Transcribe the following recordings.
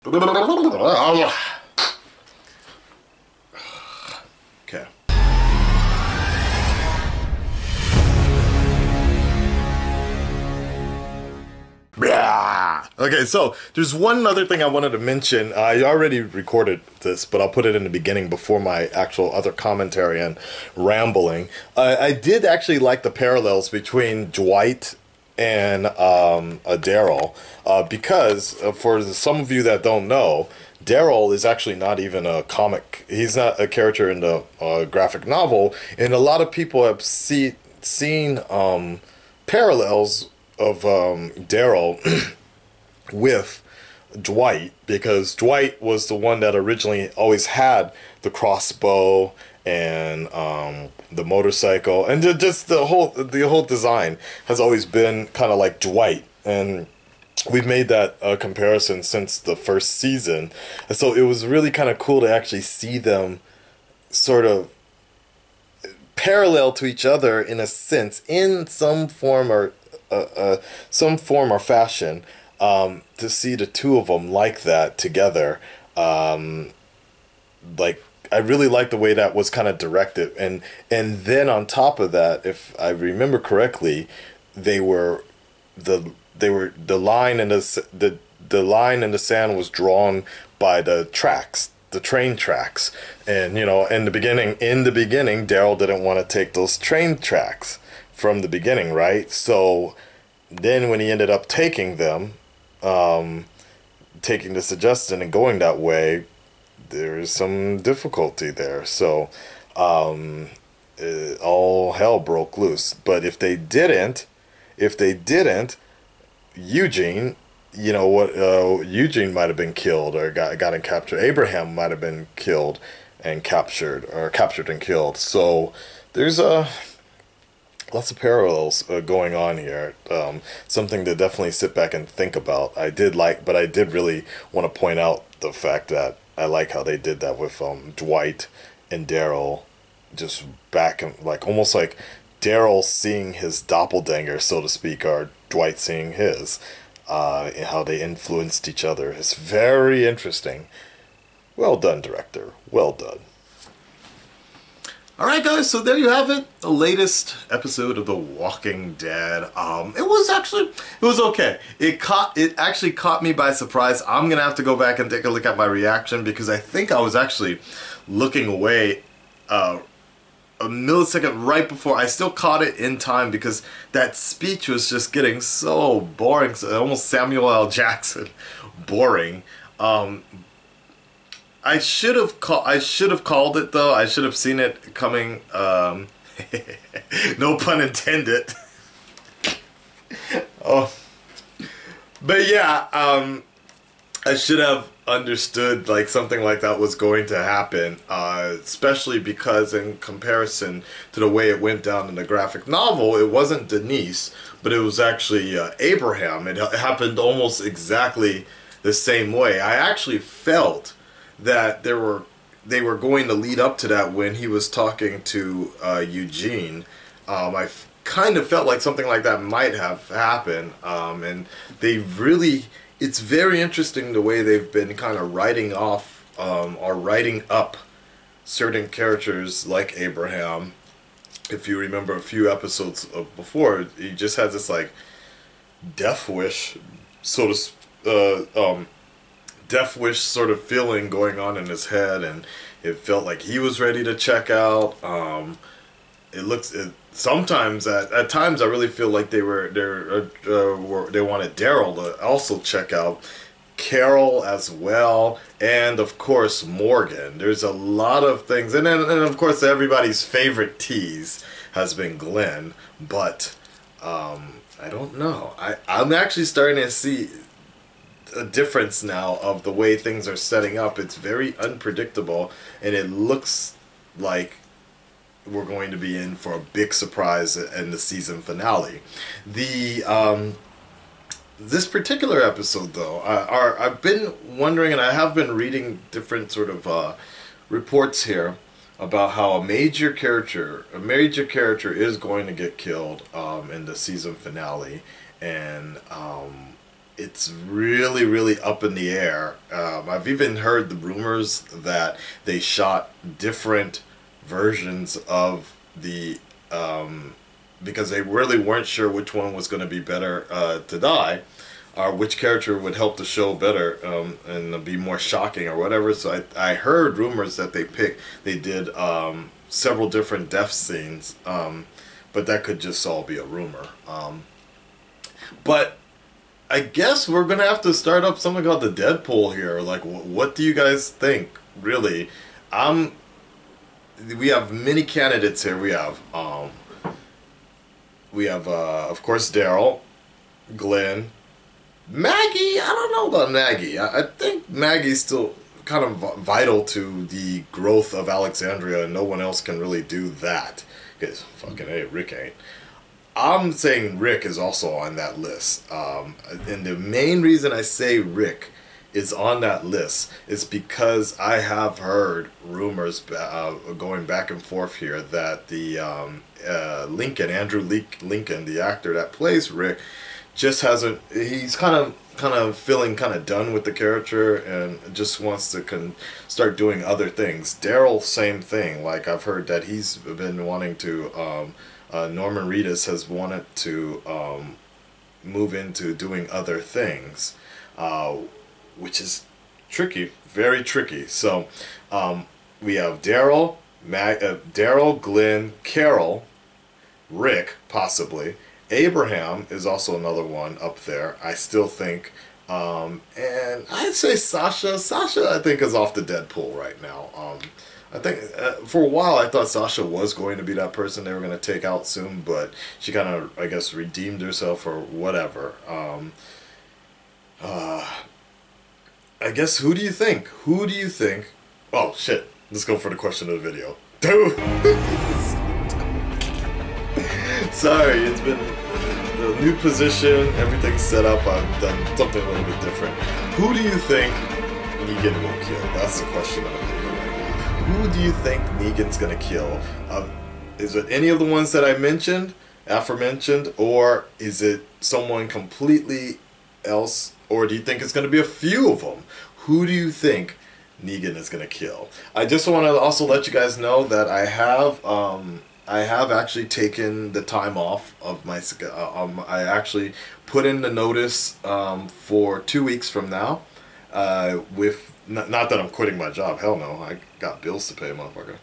Okay. Okay, so there's one other thing I wanted to mention. I already recorded this, but I'll put it in the beginning before my actual other commentary and rambling. I did actually like the parallels between Dwight and Daryl, because for some of you that don't know, Daryl is actually not even a comic. He's not a character in the graphic novel, and a lot of people have seen parallels of Daryl with Dwight, because Dwight was the one that originally always had the crossbow and the motorcycle, and just the whole design has always been kind of like Dwight, and we've made that comparison since the first season, and so it was really kind of cool to actually see them sort of parallel to each other in a sense, in some form or fashion, to see the two of them like that together. Like, I really like the way that was kind of directed, and then on top of that, if I remember correctly, the line in the line in the sand was drawn by the tracks, the train tracks, and in the beginning, Daryl didn't want to take those train tracks from the beginning, right? So then when he ended up taking them, taking the suggestion and going that way, there's some difficulty there. So all hell broke loose. But if they didn't, Eugene, Eugene might have been killed or got and captured. Abraham might have been killed and captured, or captured and killed. So there's lots of parallels going on here. Something to definitely sit back and think about. But I did really want to point out the fact that I like how they did that with Dwight and Daryl, just back and almost like Daryl seeing his doppelganger, so to speak, or Dwight seeing his, and how they influenced each other. It's very interesting. Well done, director. Well done. Alright guys, so there you have it, the latest episode of The Walking Dead. It was okay. It actually caught me by surprise. I'm gonna have to go back and take a look at my reaction, because I think I was actually looking away a millisecond right before. I still caught it in time, because that speech was just getting so boring, so almost Samuel L. Jackson boring. I should have called it though. I should have seen it coming. No pun intended. Oh, but yeah, I should have understood something like that was going to happen. Especially because in comparison to the way it went down in the graphic novel, it wasn't Denise, but it was actually Abraham. It happened almost exactly the same way. I actually felt that they were going to lead up to that when he was talking to Eugene. I kind of felt like something like that might have happened, and it's very interesting the way they've been kind of writing off or writing up certain characters like Abraham. If you remember a few episodes before, he just had this death wish, death wish sort of feeling going on in his head, and it felt like he was ready to check out. Sometimes at times I really feel like they wanted Daryl to also check out, Carol as well, and of course Morgan. There's a lot of things, and of course everybody's favorite tease has been Glenn, but I don't know. I'm actually starting to see a difference now of the way things are setting up. It's very unpredictable, and it looks like we're going to be in for a big surprise in the season finale. This particular episode, though, I've been wondering, and I have been reading different sort of reports here about how a major character is going to get killed in the season finale, and it's really, really up in the air. I've even heard the rumors that they shot different versions of the because they really weren't sure which one was going to be better to die, or which character would help the show better and be more shocking or whatever. So I heard rumors that they did several different death scenes, but that could just all be a rumor. But I guess we're gonna have to start up something called the Deadpool here. Like, what do you guys think? Really, we have many candidates here. We have of course Daryl, Glenn, Maggie. I don't know about Maggie. I think Maggie's still kind of vital to the growth of Alexandria, and no one else can really do that. Because fucking hey, Rick ain't. I'm saying Rick is also on that list. And the main reason I say Rick is on that list is because I have heard rumors going back and forth here that the Andrew Lincoln, the actor that plays Rick, just hasn't. He's kind of feeling kind of done with the character and just wants to start doing other things. Daryl, same thing. Like I've heard that he's been wanting to. Norman Reedus has wanted to move into doing other things, which is tricky, very tricky. So we have Daryl, Glenn, Carol, Rick, possibly. Abraham is also another one up there, I still think. And I'd say Sasha. Sasha, I think, is off the Deadpool right now. I think for a while I thought Sasha was going to be that person they were going to take out soon, but she kind of, I guess, redeemed herself or whatever. I guess, who do you think? Who do you think? Oh, shit. Let's go for the question of the video. Dude! Sorry, it's been the new position, everything's set up, I've done something a little bit different. Who do you think Negan will kill? That's the question of the video. Who do you think Negan's gonna kill? Is it any of the ones that I mentioned, aforementioned, or is it someone completely else, or do you think it's gonna be a few of them? Who do you think Negan is gonna kill? I just want to also let you guys know that I have actually taken the time off of my. I actually put in the notice for 2 weeks from now, with. Not that I'm quitting my job. Hell no. I got bills to pay, motherfucker.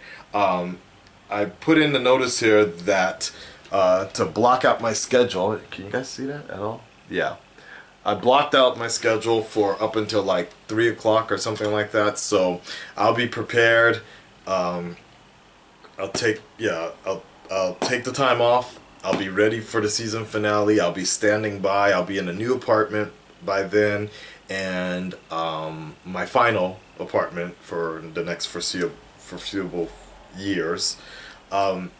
I put in the notice here that to block out my schedule. Can you guys see that at all? Yeah. I blocked out my schedule for up until like 3 o'clock or something like that. So I'll be prepared. I'll take the time off. I'll be ready for the season finale. I'll be standing by. I'll be in a new apartment by then. And my final apartment for the next foreseeable years, and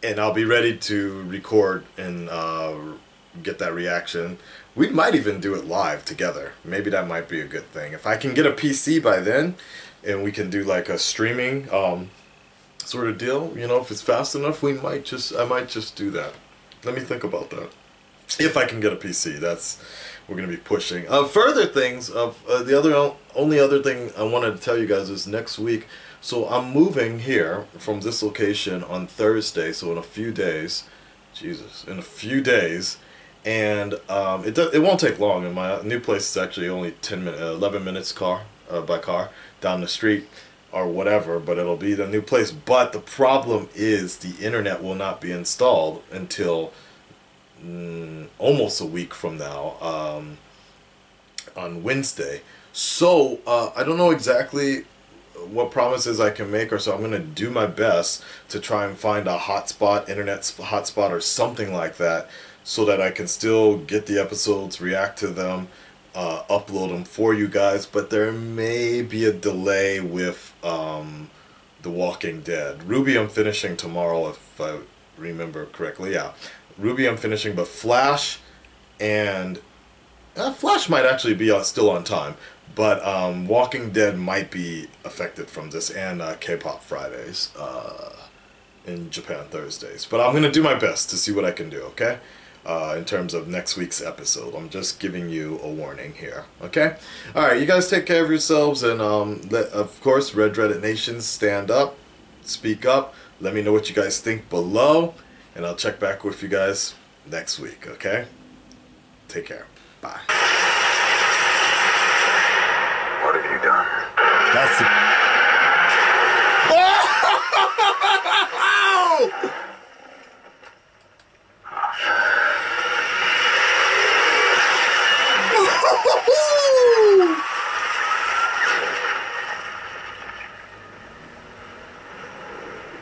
I'll be ready to record and get that reaction. We might even do it live together. Maybe that might be a good thing. If I can get a PC by then, and we can do like a streaming sort of deal, you know, if it's fast enough, I might just do that. Let me think about that. If I can get a PC, we're going to be pushing. Further things, only other thing I wanted to tell you guys is next week. So I'm moving here from this location on Thursday, so in a few days. Jesus, in a few days. And it won't take long, and my new place is actually only 11 minutes by car down the street or whatever, but it'll be the new place. But the problem is the internet will not be installed until almost a week from now, on Wednesday. So I don't know exactly what promises I can make, so I'm going to do my best to try and find a internet hotspot or something like that, so that I can still get the episodes, react to them, upload them for you guys. But there may be a delay with The Walking Dead. Ruby I'm finishing tomorrow, if I remember correctly. Yeah. Ruby I'm finishing, but Flash and Flash might actually be still on time, but Walking Dead might be affected from this, and K-pop Fridays in Japan Thursdays. But I'm gonna do my best to see what I can do. Okay. in terms of next week's episode. I'm just giving you a warning here. Okay? Alright, you guys take care of yourselves, and of course, Red Dreaded Nations, stand up, speak up, let me know what you guys think below, and I'll check back with you guys next week, okay? Take care. Bye. What have you done? That's it.